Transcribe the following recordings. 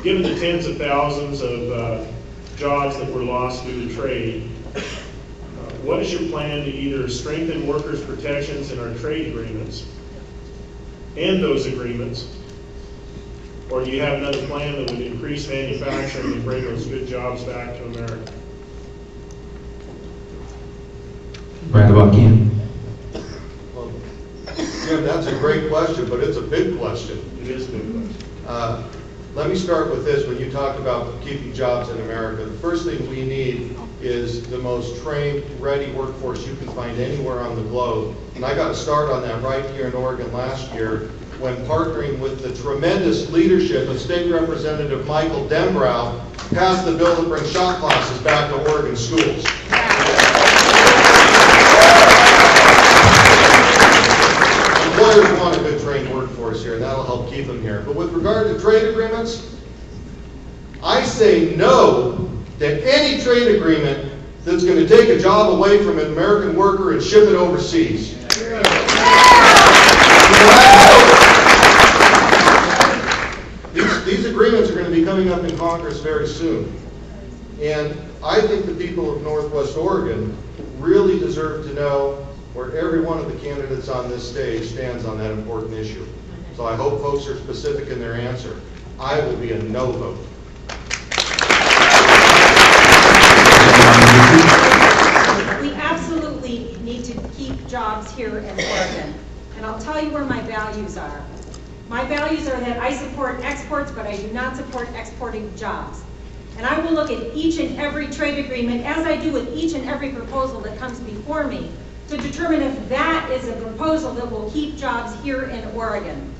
given the tens of thousands of jobs that were lost due to trade, what is your plan to either strengthen workers' protections in our trade agreements and those agreements, or do you have another plan that would increase manufacturing and bring those good jobs back to America? Brad Avakian. Well, Jim, that's a great question, but it's a big question. It is a big question. Let me start with this. When you talk about keeping jobs in America, the first thing we need is the most trained, ready workforce you can find anywhere on the globe. And I got a start on that right here in Oregon last year when partnering with the tremendous leadership of State Representative Michael Denbrow passed the bill that brings shop classes back to Oregon schools. Employers want a good trained workforce here, and that'll help keep them here. But with regard to trade agreements, I say no to any trade agreement that's going to take a job away from an American worker and ship it overseas. These agreements are going to be coming up in Congress very soon. And I think the people of Northwest Oregon really deserve to know where every one of the candidates on this stage stands on that important issue. So I hope folks are specific in their answer. I will be a no vote. We absolutely need to keep jobs here in Oregon. And I'll tell you where my values are. My values are that I support exports, but I do not support exporting jobs. And I will look at each and every trade agreement, as I do with each and every proposal that comes before me, to determine if that is a proposal that will keep jobs here in Oregon.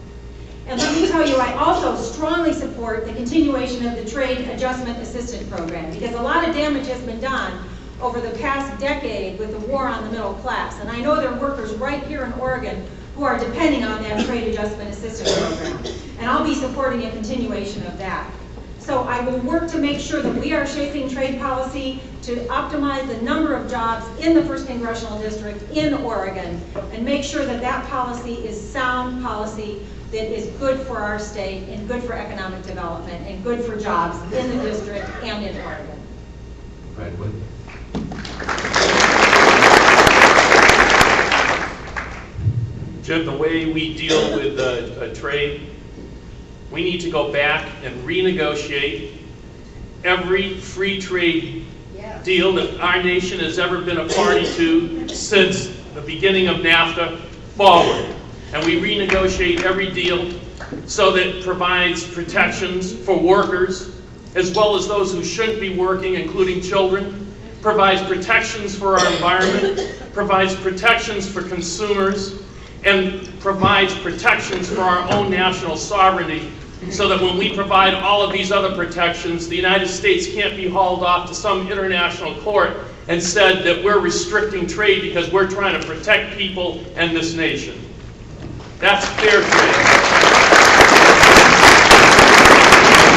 And let me tell you, I also strongly support the continuation of the Trade Adjustment Assistance Program, because a lot of damage has been done over the past decade with the war on the middle class. And I know there are workers right here in Oregon who are depending on that Trade Adjustment Assistance Program. And I'll be supporting a continuation of that. So I will work to make sure that we are shaping trade policy to optimize the number of jobs in the 1st Congressional District in Oregon, and make sure that that policy is sound policy that is good for our state and good for economic development and good for jobs in the district and in Oregon. Brad Witt. Jim, the way we deal with a trade, we need to go back and renegotiate every free trade deal that our nation has ever been a party to since the beginning of NAFTA forward. And we renegotiate every deal so that it provides protections for workers as well as those who shouldn't be working, including children, provides protections for our environment, provides protections for consumers, and provides protections for our own national sovereignty, so that when we provide all of these other protections, the United States can't be hauled off to some international court and said that we're restricting trade because we're trying to protect people and this nation. That's fair trade.